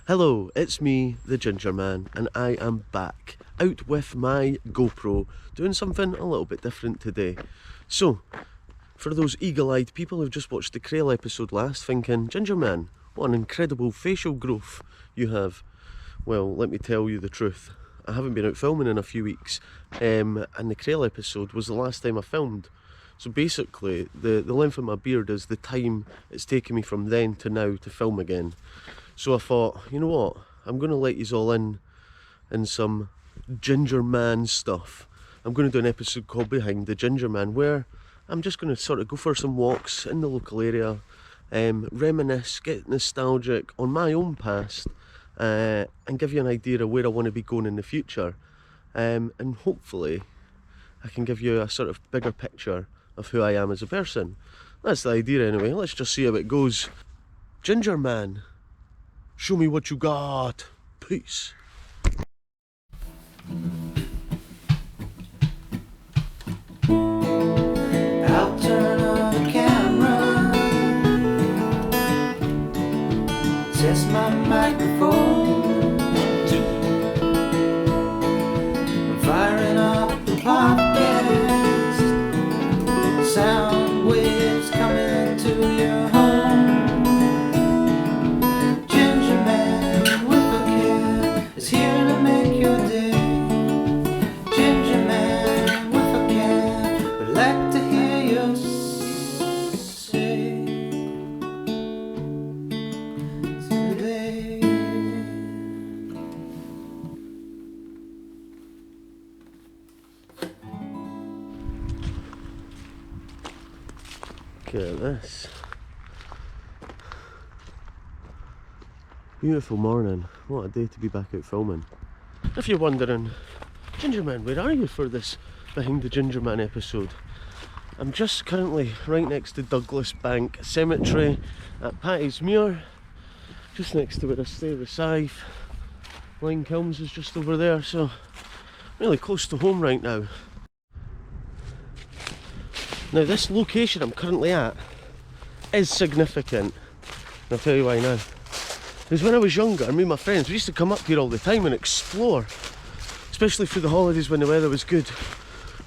Hello, it's me, the Ginger Man, and I am back, out with my GoPro, doing something a little bit different today. So, for those eagle-eyed people who've just watched the Krail episode last, thinking, Ginger Man, what an incredible facial growth you have. Well, let me tell you the truth. I haven't been out filming in a few weeks, and the Krail episode was the last time I filmed. So basically, the length of my beard is the time it's taken me from then to now to film again. So I thought, you know what, I'm going to let you all in some Ginger Man stuff. I'm going to do an episode called Behind the Ginger Man, where I'm just going to sort of go for some walks in the local area, reminisce, get nostalgic on my own past, and give you an idea of where I want to be going in the future. And hopefully I can give you a sort of bigger picture of who I am as a person. That's the idea anyway. Let's just see how it goes. Ginger Man, show me what you got. Peace. I'll turn on the camera, test my microphone, I'm firing up the podcast, sound waves coming to your home. Ginger Man with a can is here to make your day. Ginger Man with a can would like to hear you say today. Look at this. Beautiful morning. What a day to be back out filming. If you're wondering, Ginger Man, where are you for this Behind the Ginger Man episode? I'm just currently right next to Douglas Bank Cemetery at Patty's Muir, just next to where I stay with Scythe. Line Kilns is just over there, so really close to home right now. Now this location I'm currently at is significant, and I'll tell you why now. Because when I was younger, me and my friends, we used to come up here all the time and explore, especially through the holidays when the weather was good.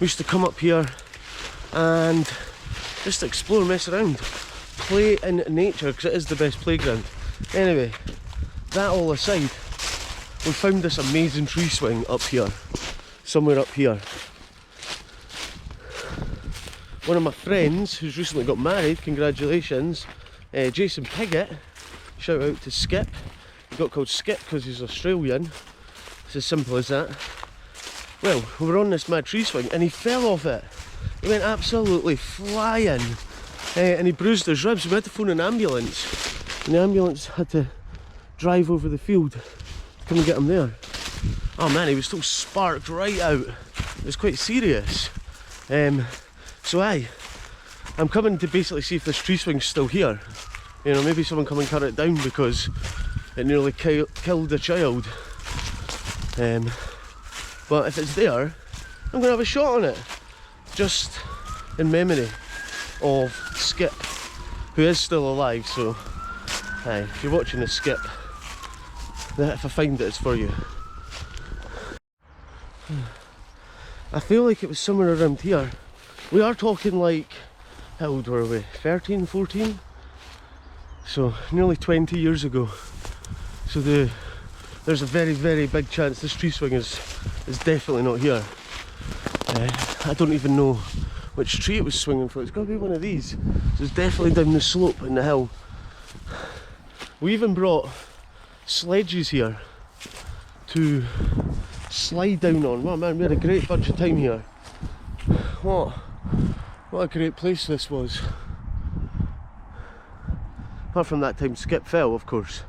We used to come up here and just explore, mess around, play in nature, because it is the best playground. Anyway, that all aside, we found this amazing tree swing up here, somewhere up here. One of my friends who's recently got married, congratulations, Jason Piggott, shout out to Skip. He got called Skip because he's Australian. It's as simple as that. Well, we were on this mad tree swing and he fell off it. He went absolutely flying, and he bruised his ribs. We had to phone an ambulance, and the ambulance had to drive over the field to come and get him there. Oh man, he was still sparked right out. It was quite serious. So I'm coming to basically see if this tree swing's still here. You know, maybe someone come and cut it down because it nearly killed a child. But if it's there, I'm going to have a shot on it. Just in memory of Skip, who is still alive. So, if you're watching this, Skip, if I find it, it's for you. I feel like it was somewhere around here. We are talking like, how old were we? 13, 14? So nearly 20 years ago. So there's a very, very big chance this tree swing is definitely not here. I don't even know which tree it was swinging for. It's got to be one of these. So it's definitely down the slope in the hill. We even brought sledges here to slide down on. Wow man, we had a great bunch of time here. What a great place this was. Apart from that time Skip fell, of course.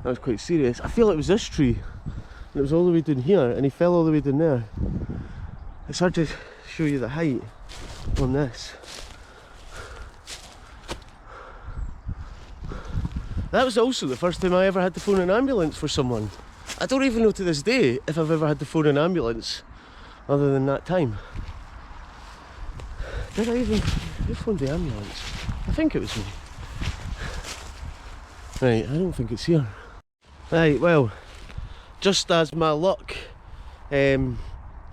That was quite serious. I feel it was this tree, and it was all the way down here, and he fell all the way down there. It's hard to show you the height on this. That was also the first time I ever had to phone an ambulance for someone. I don't even know to this day if I've ever had to phone an ambulance other than that time. Did I even... Who phoned the ambulance? I think it was me. Right, I don't think it's here. Right, well, just as my luck, I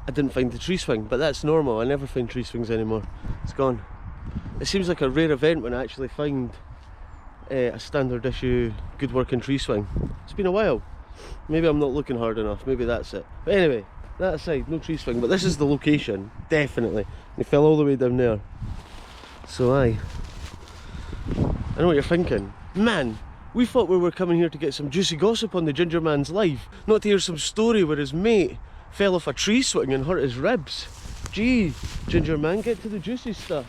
didn't find the tree swing, but that's normal. I never find tree swings anymore. It's gone. It seems like a rare event when I actually find a standard issue, good working tree swing. It's been a while. Maybe I'm not looking hard enough, maybe that's it. But anyway, that aside, no tree swing, but this is the location, definitely. He fell all the way down there. So I know what you're thinking. Man, we thought we were coming here to get some juicy gossip on the Ginger Man's life, not to hear some story where his mate fell off a tree swing and hurt his ribs. Gee, Ginger Man, get to the juicy stuff.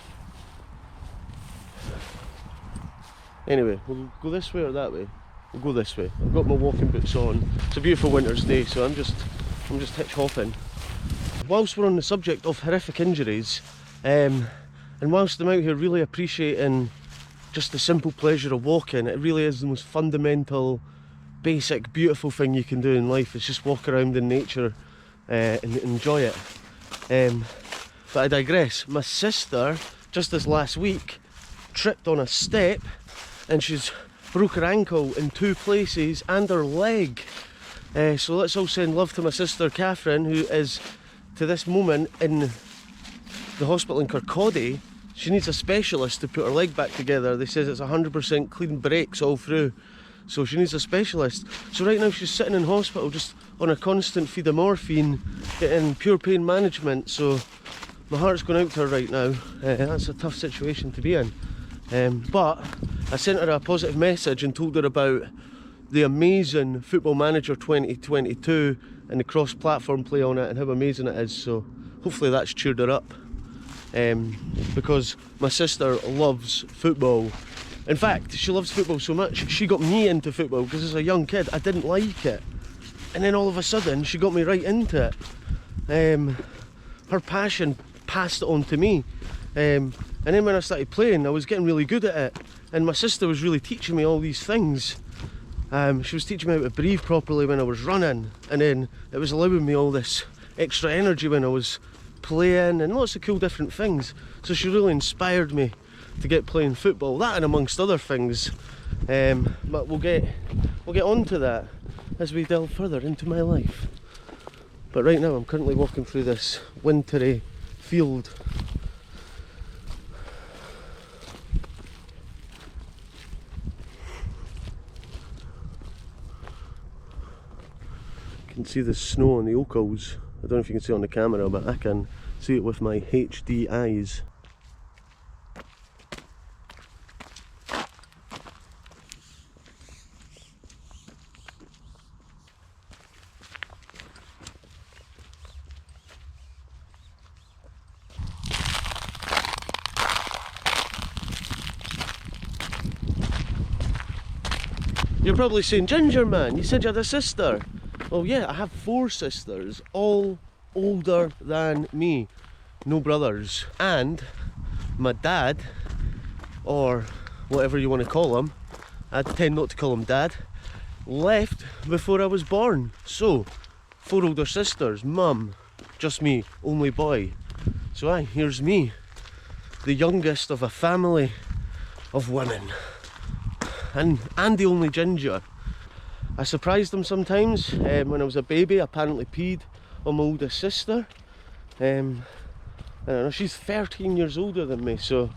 Anyway, we'll go this way or that way? We'll go this way. I've got my walking boots on. It's a beautiful winter's day, so I'm just hitch hopping. Whilst we're on the subject of horrific injuries, and whilst I'm out here really appreciating just the simple pleasure of walking, it really is the most fundamental, basic, beautiful thing you can do in life. Is just walk around in nature and enjoy it. But I digress. My sister, just this last week, tripped on a step and she's broke her ankle in 2 places and her leg. So let's all send love to my sister Catherine, who is to this moment in the hospital in Kirkcaldy. She needs a specialist to put her leg back together. They says it's 100% clean breaks all through, so she needs a specialist. So right now she's sitting in hospital just on a constant feed of morphine, getting pure pain management. So my heart's going out to her right now. That's a tough situation to be in. But I sent her a positive message and told her about the amazing Football Manager 2022 and the cross-platform play on it and how amazing it is. So hopefully that's cheered her up. Because my sister loves football. In fact, she loves football so much, she got me into football because as a young kid I didn't like it. And then all of a sudden she got me right into it. Her passion passed it on to me. And then when I started playing, I was getting really good at it. And my sister was really teaching me all these things. She was teaching me how to breathe properly when I was running. And then it was allowing me all this extra energy when I was playing and lots of cool different things. So she really inspired me to get playing football, that and amongst other things. But we'll get on to that as we delve further into my life. But right now I'm currently walking through this wintry field. You can see the snow on the Ochils. I don't know if you can see it on the camera, but I can see it with my HD eyes. You're probably saying, Ginger Man, you said you had a sister. Well, yeah, I have 4 sisters, all older than me, no brothers. And my dad, or whatever you want to call him, I tend not to call him dad, left before I was born. So 4 older sisters, mum, just me, only boy. So here's me, the youngest of a family of women, and the only ginger. I surprised them sometimes. When I was a baby, I apparently peed on my oldest sister. I don't know, she's 13 years older than me, so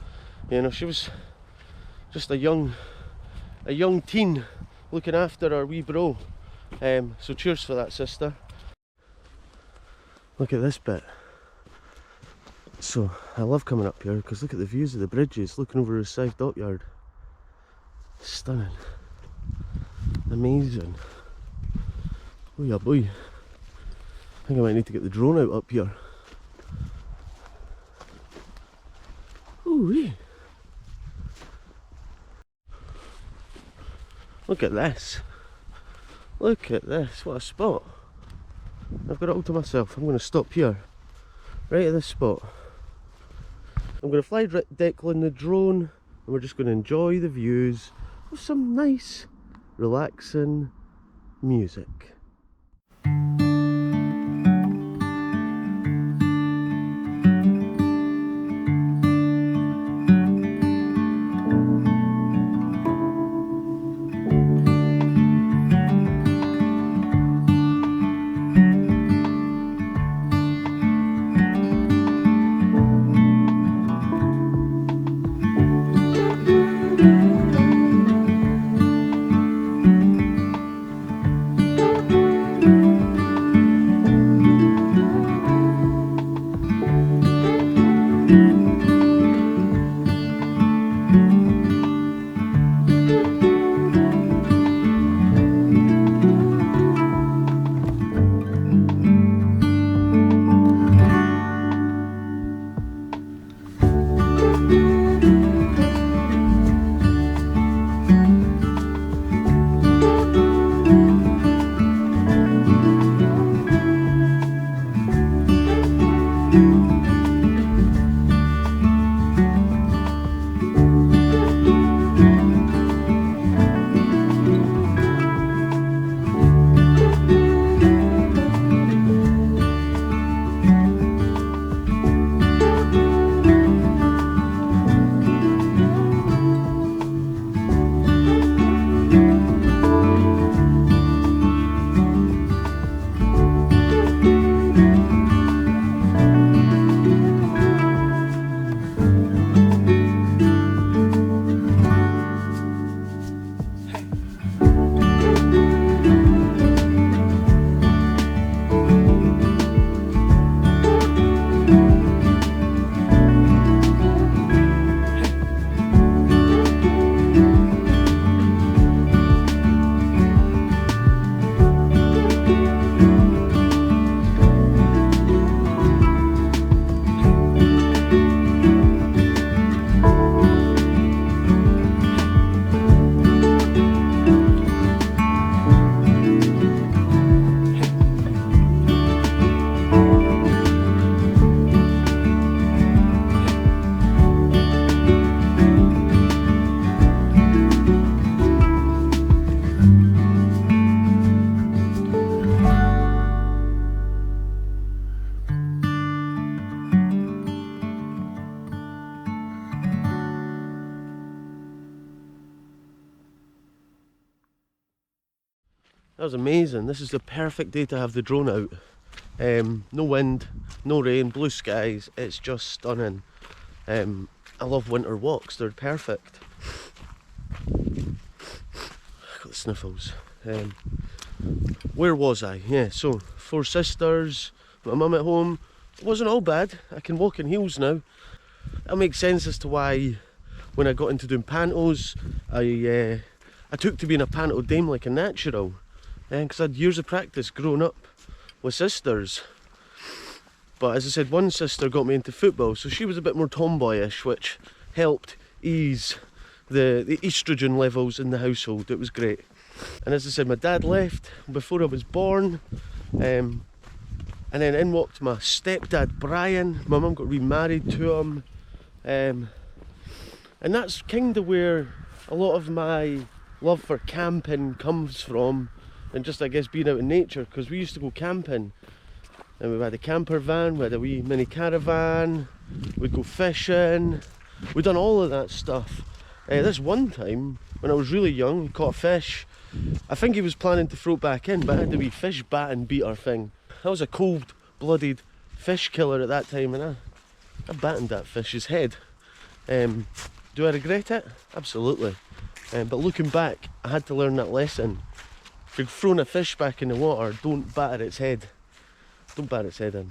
you know, she was just a young teen looking after our wee bro. So cheers for that, sister. Look at this bit. So I love coming up here because look at the views of the bridges looking over the Scythe Dockyard. Stunning. Amazing. Oh yeah, boy. I think I might need to get the drone out up here. Ooh-wee. Look at this. Look at this. What a spot. I've got it all to myself. I'm going to stop here. Right at this spot. I'm going to fly Declan the drone and we're just going to enjoy the views of some nice, relaxing music. was amazing. This is the perfect day to have the drone out. No wind, no rain, blue skies. It's just stunning. I love winter walks. They're perfect. Got the sniffles. Where was I? Yeah, so 4 sisters, my mum at home. It wasn't all bad. I can walk in heels now. That makes sense as to why when I got into doing pantos, I took to being a panto dame like a natural. Because I had years of practice growing up with sisters. But as I said, one sister got me into football, so she was a bit more tomboyish, which helped ease the estrogen levels in the household. It was great. And as I said, my dad left before I was born. And then in walked my stepdad Brian. My mum got remarried to him. And that's kind of where a lot of my love for camping comes from. And just, I guess, being out in nature, because we used to go camping. And we had a camper van, we had a wee mini caravan, we'd go fishing. We'd done all of that stuff. This one time, when I was really young, he caught a fish. I think he was planning to throw it back in, but I had the wee fish batting beater thing. I was a cold-blooded fish killer at that time, and I battened that fish's head. Do I regret it? Absolutely. But looking back, I had to learn that lesson. If you're throwing a fish back in the water, don't batter its head. Don't batter its head in.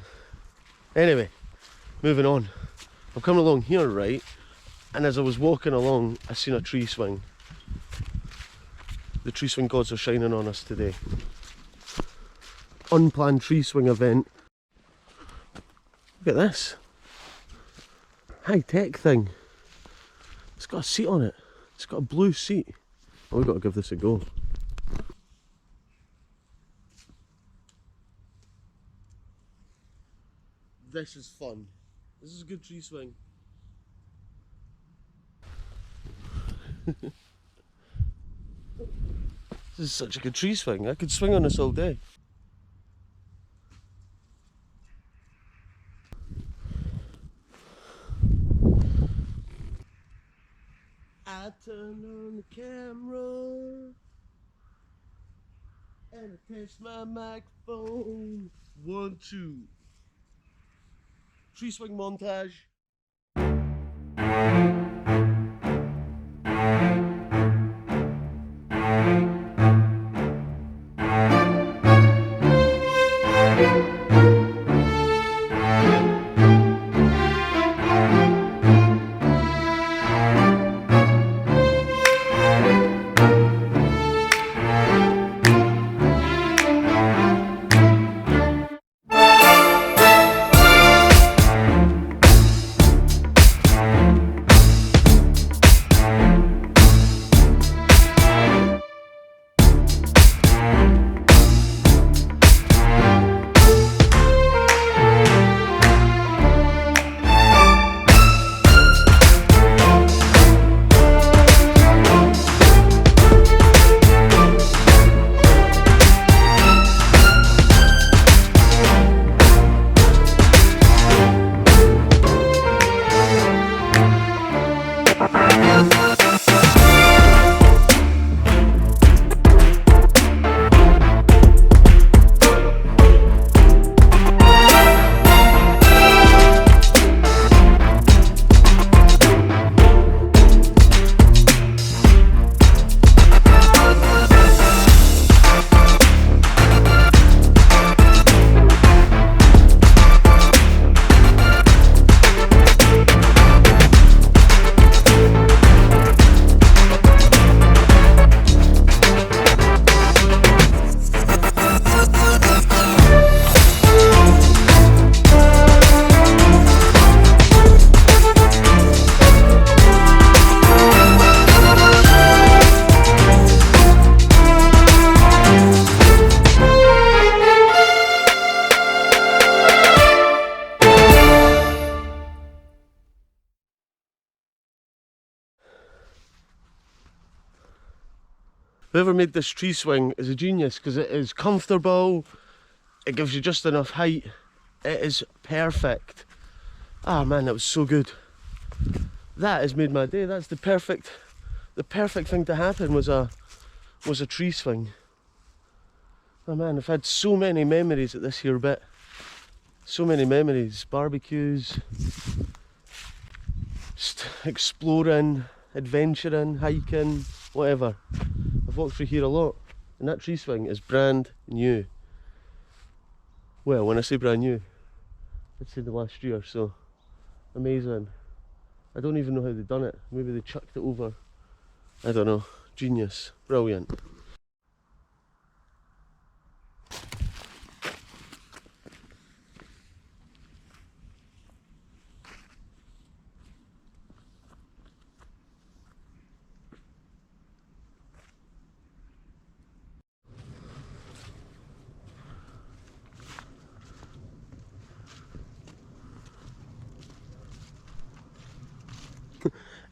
Anyway, moving on. I'm coming along here, right? And as I was walking along, I seen a tree swing. The tree swing gods are shining on us today. Unplanned tree swing event. Look at this. High-tech thing. It's got a seat on it. It's got a blue seat. Oh, we've got to give this a go. This is fun. This is a good tree swing. This is such a good tree swing. I could swing on this all day. I turned on the camera and I test my microphone. 1, 2. Tree swing montage. Whoever made this tree swing is a genius, because it is comfortable, it gives you just enough height, it is perfect. Ah man, that was so good. That has made my day. That's the perfect thing to happen was a tree swing. Oh man, I've had so many memories at this here bit. So many memories. Barbecues, just exploring, adventuring, hiking, whatever. I've walked through here a lot, and that tree swing is brand new. Well, when I say brand new, I'd say the last year, so amazing. I don't even know how they've done it. Maybe they chucked it over. I don't know. Genius. Brilliant.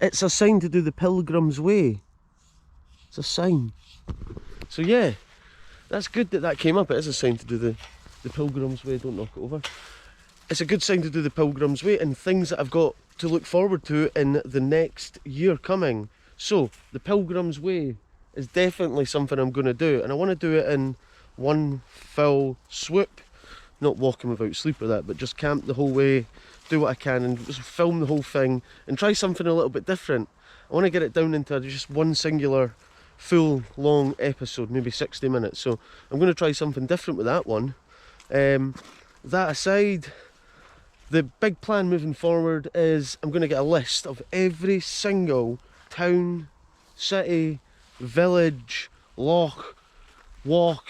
It's a sign to do the Pilgrim's Way. It's a sign. So yeah, that's good that that came up. It is a sign to do the Pilgrim's Way. Don't knock it over. It's a good sign to do the Pilgrim's Way and things that I've got to look forward to in the next year coming. So the Pilgrim's Way is definitely something I'm going to do, and I want to do it in one fell swoop. Not walking without sleep or that, but just camp the whole way, do what I can and just film the whole thing and try something a little bit different. I want to get it down into just one singular full long episode, maybe 60 minutes. So I'm going to try something different with that one. That aside, the big plan moving forward is I'm going to get a list of every single town, city, village, loch, walk,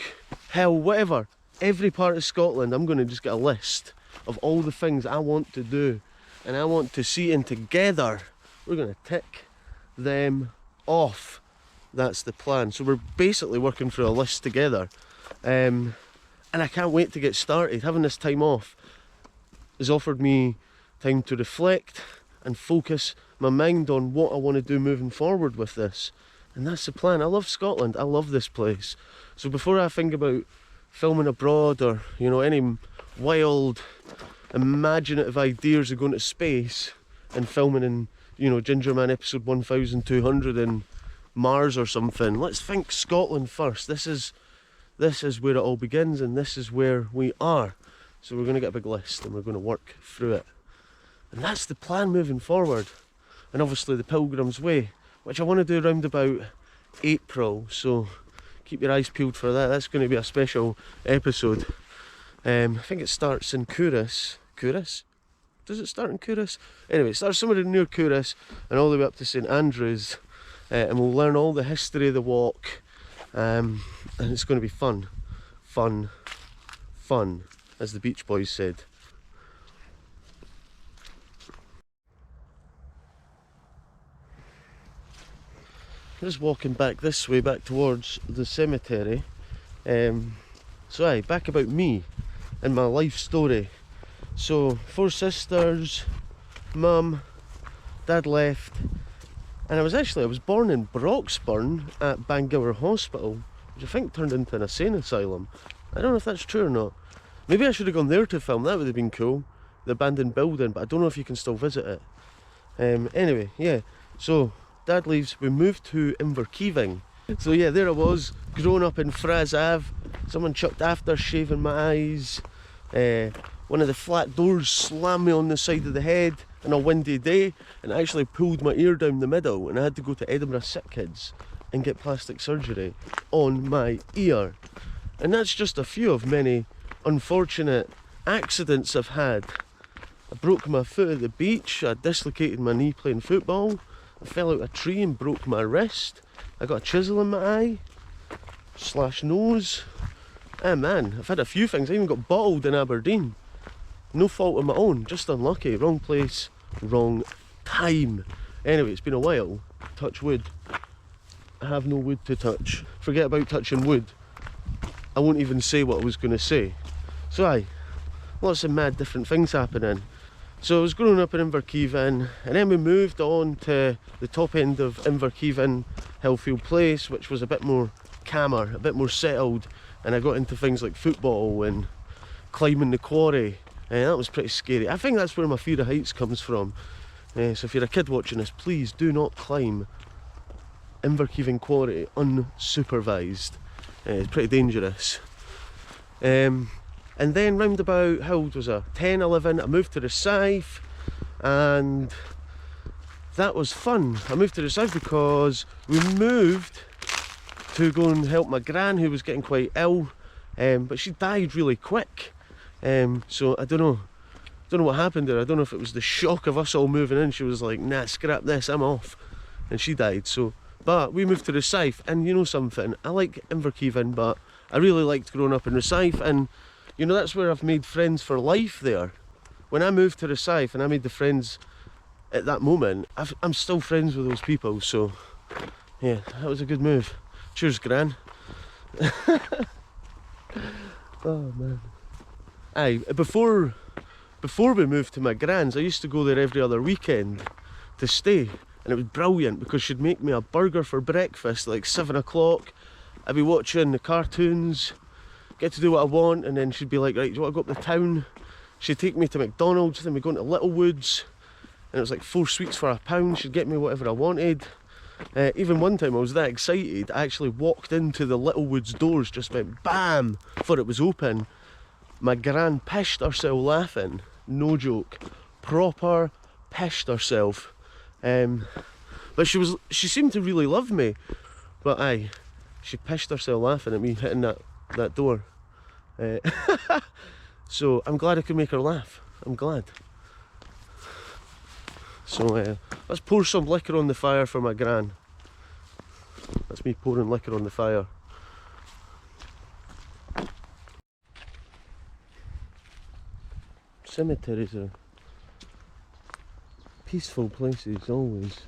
hill, whatever. Every part of Scotland, I'm going to just get a list of all the things I want to do and I want to see, and together we're going to tick them off. That's the plan. So we're basically working through a list together, and I can't wait to get started. Having this time off has offered me time to reflect and focus my mind on what I want to do moving forward with this, and that's the plan. I love Scotland, I love this place. So before I think about filming abroad or, you know, any wild imaginative ideas of going to space and filming in, you know, Ginger Man episode 1200 in Mars or something, let's think Scotland first. This is where it all begins, and this is where we are. So we're going to get a big list and we're going to work through it, and that's the plan moving forward. And obviously the Pilgrim's Way, which I want to do around about April, so keep your eyes peeled for that. That's going to be a special episode. I think it starts in Coorous. Coorous? Does it start in Coorous? Anyway, it starts somewhere near Coorous and all the way up to St Andrews, and we'll learn all the history of the walk, and it's going to be fun, fun, fun, as the Beach Boys said. Just walking back this way, back towards the cemetery. So aye, back about me and my life story. So 4 sisters, mum, dad left, and I was born in Broxburn at Bangor Hospital, which I think turned into an insane asylum. I don't know if that's true or not. Maybe I should have gone there to film, that would have been cool. The abandoned building, but I don't know if you can still visit it. Anyway, yeah, so dad leaves, we moved to Inverkeithing. So yeah, there I was, growing up in Fraz Ave. Someone chucked aftershave in my eyes. One of the flat doors slammed me on the side of the head on a windy day and actually pulled my ear down the middle, and I had to go to Edinburgh Sick Kids and get plastic surgery on my ear. And that's just a few of many unfortunate accidents I've had. I broke my foot at the beach, I dislocated my knee playing football, I fell out a tree and broke my wrist, I got a chisel in my eye, slash nose. Ah man, I've had a few things. I even got bottled in Aberdeen. No fault of my own, just unlucky. Wrong place, wrong time. Anyway, it's been a while. Touch wood. I have no wood to touch. Forget about touching wood. I won't even say what I was going to say. So aye, lots of mad different things happening. So I was growing up in Inverkeithing, and then we moved on to the top end of Inverkeithing, Hillfield Place, which was a bit more calmer, a bit more settled, and I got into things like football and climbing the quarry, and that was pretty scary. I think that's where my fear of heights comes from. So if you're a kid watching this, please do not climb Inverkeithing Quarry unsupervised. It's pretty dangerous. And then round about, how old was I? 10, 11, I moved to Rosyth, and that was fun. I moved to Rosyth because we moved to go and help my gran, who was getting quite ill, but she died really quick. So I don't know what happened there. I don't know if it was the shock of us all moving in. She was like, nah, scrap this, I'm off, and she died. So, but we moved to Rosyth, and you know something, I like Inverkeithing, but I really liked growing up in Rosyth, and you know, that's where I've made friends for life there. When I moved to Rosyth and I made the friends at that moment, I'm still friends with those people, so yeah, that was a good move. Cheers, Gran. Oh man. Aye, before we moved to my Gran's, I used to go there every other weekend to stay, and it was brilliant because she'd make me a burger for breakfast like 7 o'clock. I'd be watching the cartoons, get to do what I want, and then she'd be like, right, do you want to go up the town? She'd take me to McDonald's, then we'd go into Littlewoods, and it was like 4 sweets for £1. She'd get me whatever I wanted. Even one time I was that excited, I actually walked into the Littlewoods doors, just went BAM! Before it was open. My gran pissed herself laughing, no joke, proper pissed herself. But she seemed to really love me, but aye, she pissed herself laughing at me hitting that door. So I'm glad I could make her laugh. I'm glad. So let's pour some liquor on the fire for my gran. That's me pouring liquor on the fire. Cemeteries are peaceful places always.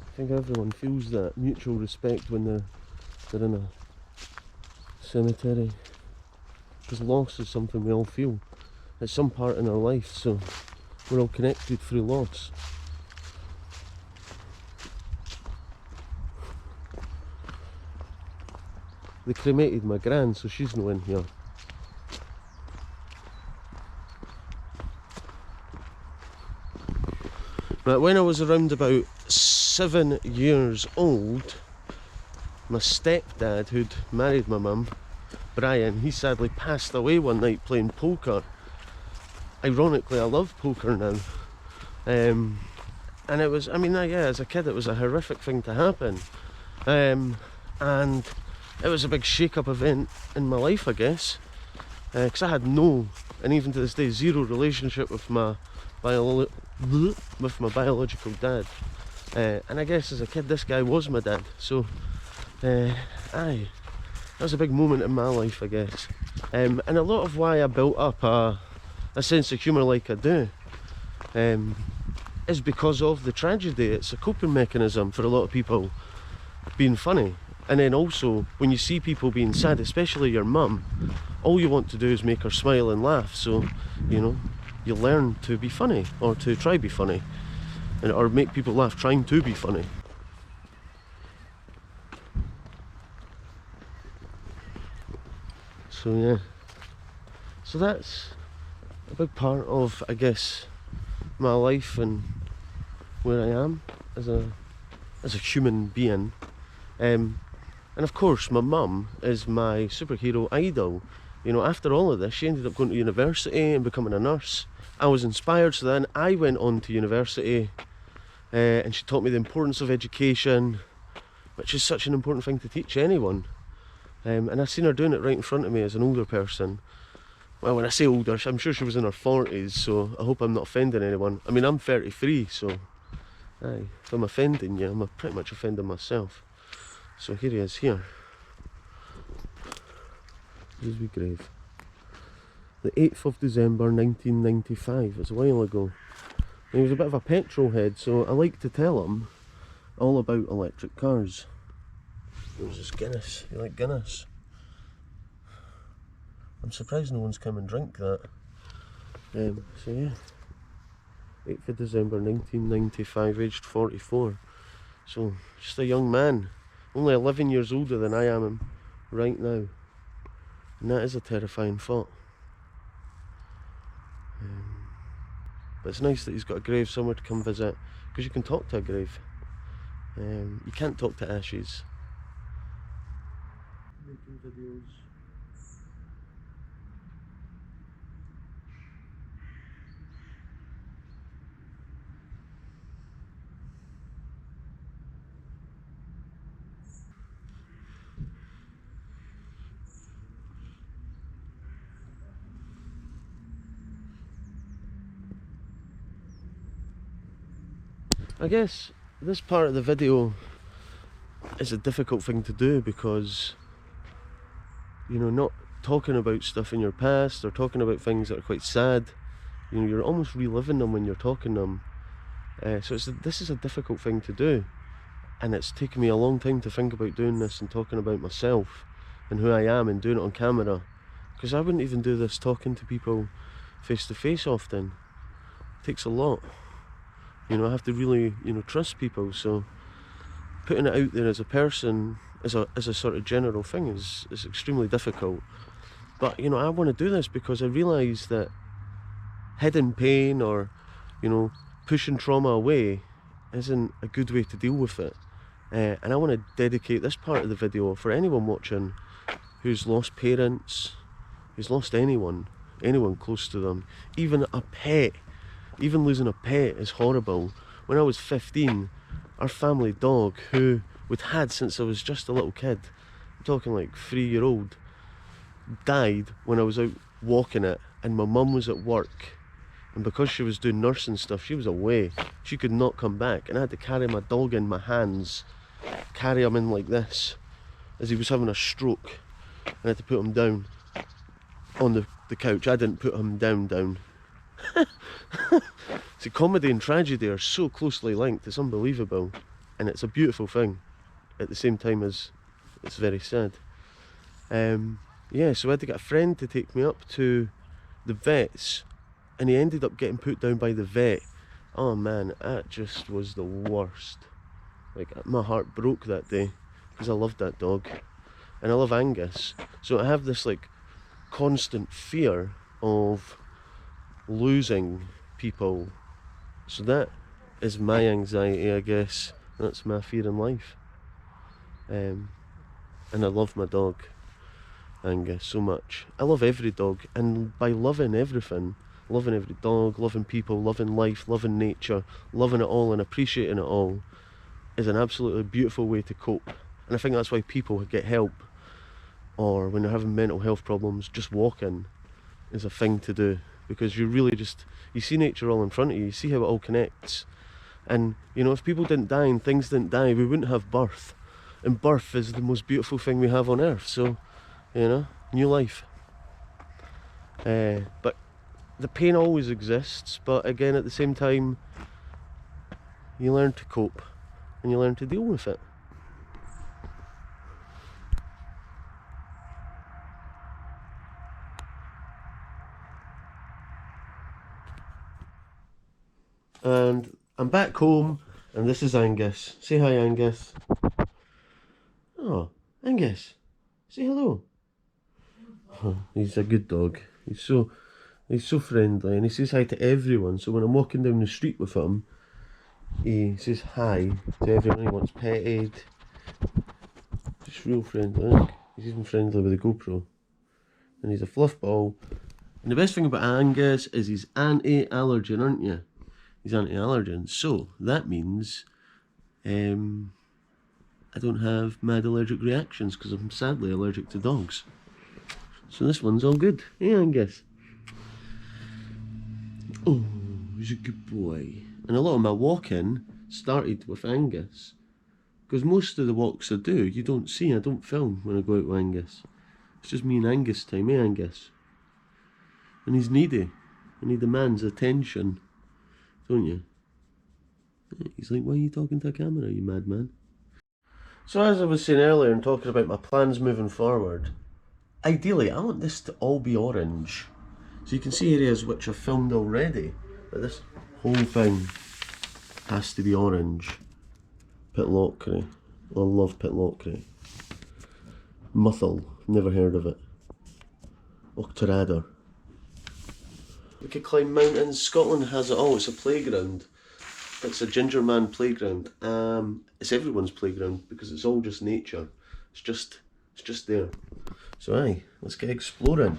I think everyone feels that mutual respect when they're in a cemetery. Because loss is something we all feel at some part in our life, so we're all connected through loss. They cremated my gran, so she's no in here. But when I was around about 7 years old, my stepdad, who'd married my mum, Brian, he sadly passed away one night playing poker. Ironically, I love poker now. And it was, I mean, yeah, as a kid it was a horrific thing to happen. And it was a big shake-up event in my life, I guess. Because I had no, and even to this day, zero relationship with my biological dad. And I guess as a kid this guy was my dad. So, aye. That was a big moment in my life, I guess. And a lot of why I built up a sense of humour like I do is because of the tragedy. It's a coping mechanism for a lot of people, being funny. And then also, when you see people being sad, especially your mum, all you want to do is make her smile and laugh. So, you know, you learn to be funny, or to try to be funny, or make people laugh trying to be funny. So yeah, so that's a big part of, I guess, my life and where I am as a human being. And of course my mum is my superhero idol. You know, after all of this, she ended up going to university and becoming a nurse. I was inspired, so then I went on to university, and she taught me the importance of education, which is such an important thing to teach anyone. And I've seen her doing it right in front of me as an older person. Well, when I say older, I'm sure she was in her 40s, so I hope I'm not offending anyone. I mean, I'm 33, so aye, if I'm offending you, I'm pretty much offending myself. So here he is, here. This is wee grave. The 8th of December 1995, it's a while ago. And he was a bit of a petrol head, so I like to tell him all about electric cars. There's this Guinness. You like Guinness? I'm surprised no one's come and drink that. So yeah, 8th of December 1995, aged 44. So just a young man, only 11 years older than I am right now. And that is a terrifying thought. But it's nice that he's got a grave somewhere to come visit, because you can talk to a grave. You can't talk to ashes. Making videos. I guess this part of the video is a difficult thing to do because, you know, not talking about stuff in your past or talking about things that are quite sad, you know, you're almost reliving them when you're talking them. So this is a difficult thing to do, and it's taken me a long time to think about doing this and talking about myself and who I am and doing it on camera, because I wouldn't even do this talking to people face to face often. It takes a lot, you know. I have to really, you know, trust people, so putting it out there as a person, as a sort of general thing is extremely difficult. But, you know, I want to do this because I realise that hidden pain or, you know, pushing trauma away isn't a good way to deal with it. And I want to dedicate this part of the video for anyone watching who's lost parents, who's lost anyone close to them, even a pet. Even losing a pet is horrible. When I was 15, our family dog, who we'd had since I was just a little kid, I'm talking like 3-year-old, died when I was out walking it, and my mum was at work, and because she was doing nursing stuff, she was away. She could not come back, and I had to carry my dog in my hands, carry him in like this, as he was having a stroke, and I had to put him down on the couch. I didn't put him down. See, comedy and tragedy are so closely linked, it's unbelievable, and it's a beautiful thing at the same time as it's very sad. Yeah, so I had to get a friend to take me up to the vets, and he ended up getting put down by the vet. Oh man, that just was the worst. Like, my heart broke that day because I loved that dog and I love Angus. So I have this like constant fear of losing people. So that is my anxiety, I guess. That's my fear in life. And I love my dog, Angus, so much. I love every dog, and by loving everything, loving every dog, loving people, loving life, loving nature, loving it all and appreciating it all, is an absolutely beautiful way to cope. And I think that's why people get help, or when they're having mental health problems, just walking is a thing to do, because you really just, you see nature all in front of you, you see how it all connects. And, you know, if people didn't die and things didn't die, we wouldn't have birth. And birth is the most beautiful thing we have on earth. So, you know, new life. But the pain always exists, but again, at the same time, you learn to cope and you learn to deal with it. And I'm back home, and this is Angus. Say hi, Angus. Oh, Angus, say hello. He's a good dog. He's so friendly, and he says hi to everyone. So when I'm walking down the street with him, he says hi to everyone. He wants petted. Just real friendly. Look, he's even friendly with the GoPro. And he's a fluff ball. And the best thing about Angus is he's anti-allergen, aren't you? He's anti-allergen. So that means I don't have mad allergic reactions because I'm sadly allergic to dogs. So this one's all good. Hey, Angus. Oh, he's a good boy. And a lot of my walking started with Angus, because most of the walks I do, you don't see. I don't film when I go out with Angus. It's just me and Angus time, eh, Angus? And he's needy, and he demands attention, don't you? He's like, why are you talking to a camera, you madman? So as I was saying earlier and talking about my plans moving forward, ideally I want this to all be orange. So you can see areas which I've filmed already, but this whole thing has to be orange. Pitlochry. I love Pitlochry. Muthel, never heard of it. Auchterarder. We could climb mountains. Scotland has it all. It's a playground. It's a ginger man playground. It's everyone's playground because it's all just nature. It's just there. So aye, let's get exploring.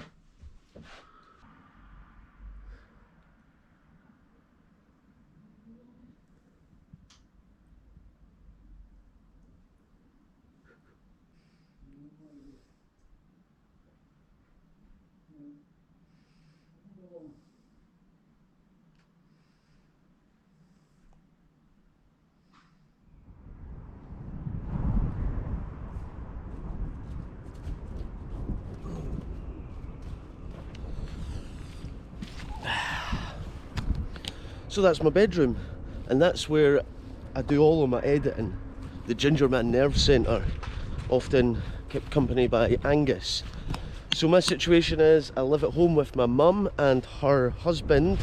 So that's my bedroom, and that's where I do all of my editing. The Ginger Man Nerve Centre, often kept company by Angus. So my situation is I live at home with my mum and her husband,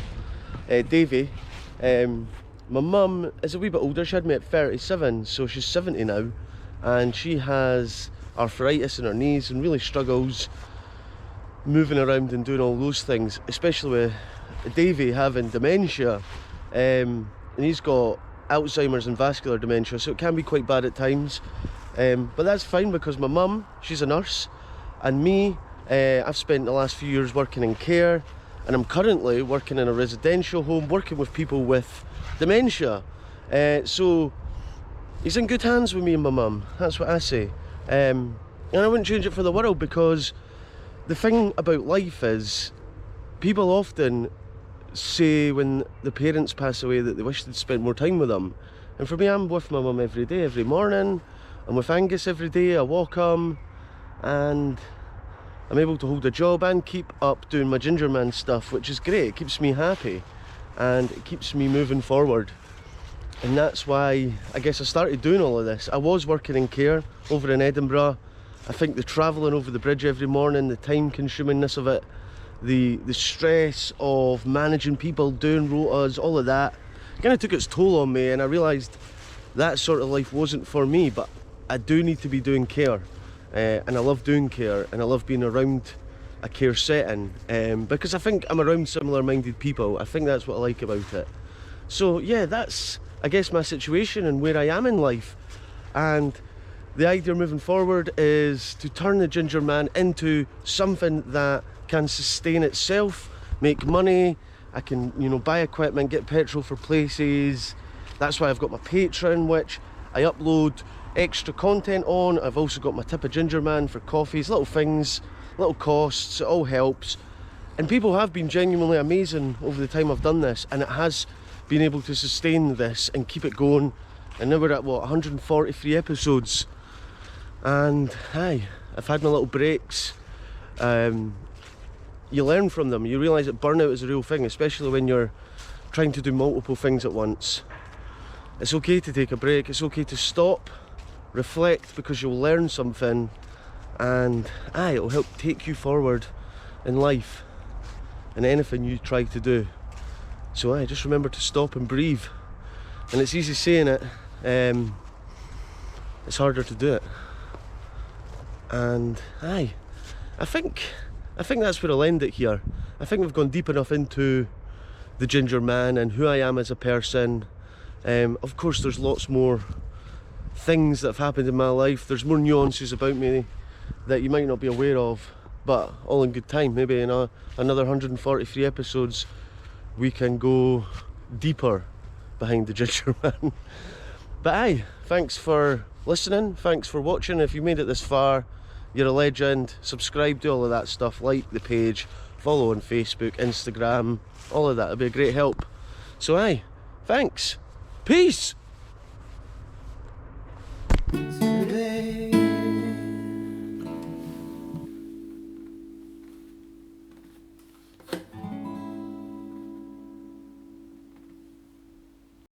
Davey. My mum is a wee bit older. She had me at 37, so she's 70 now, and she has arthritis in her knees and really struggles moving around and doing all those things, especially with Davey having dementia, and he's got Alzheimer's and vascular dementia, so it can be quite bad at times, but that's fine because my mum, she's a nurse, and me, I've spent the last few years working in care, and I'm currently working in a residential home working with people with dementia, so he's in good hands with me and my mum, that's what I say. And I wouldn't change it for the world, because the thing about life is people often say when the parents pass away that they wish they'd spent more time with them. And for me, I'm with my mum every day, every morning. I'm with Angus every day. I walk him, and I'm able to hold a job and keep up doing my Ginger Man stuff, which is great. It keeps me happy and it keeps me moving forward. And that's why I guess I started doing all of this. I was working in care over in Edinburgh. I think the travelling over the bridge every morning, the time consumingness of it, the stress of managing people, doing rotas, all of that kind of took its toll on me, and I realised that sort of life wasn't for me. But I do need to be doing care, and I love doing care, and I love being around a care setting, because I think I'm around similar minded people. I think that's what I like about it. So yeah, that's I guess my situation and where I am in life, and the idea moving forward is to turn the Ginger Man into something that can sustain itself, make money. I can, you know, buy equipment, get petrol for places. That's why I've got my Patreon, which I upload extra content on. I've also got my Tip of Ginger Man for coffees, little things, little costs, it all helps. And people have been genuinely amazing over the time I've done this, and it has been able to sustain this and keep it going. And now we're at what, 143 episodes. And hi, I've had my little breaks. You learn from them. You realise that burnout is a real thing, especially when you're trying to do multiple things at once. It's okay to take a break. It's okay to stop, reflect, because you'll learn something, and it'll help take you forward in life and anything you try to do. So just remember to stop and breathe. And it's easy saying it, it's harder to do it. And I think that's where I'll end it here. I think we've gone deep enough into the Ginger Man and who I am as a person. Of course there's lots more things that have happened in my life. There's more nuances about me that you might not be aware of, but all in good time. Maybe in another 143 episodes we can go deeper behind the Ginger Man. But thanks for listening, thanks for watching. If you made it this far, you're a legend. Subscribe, do all of that stuff, like the page, follow on Facebook, Instagram, all of that, it'll be a great help. So thanks, peace.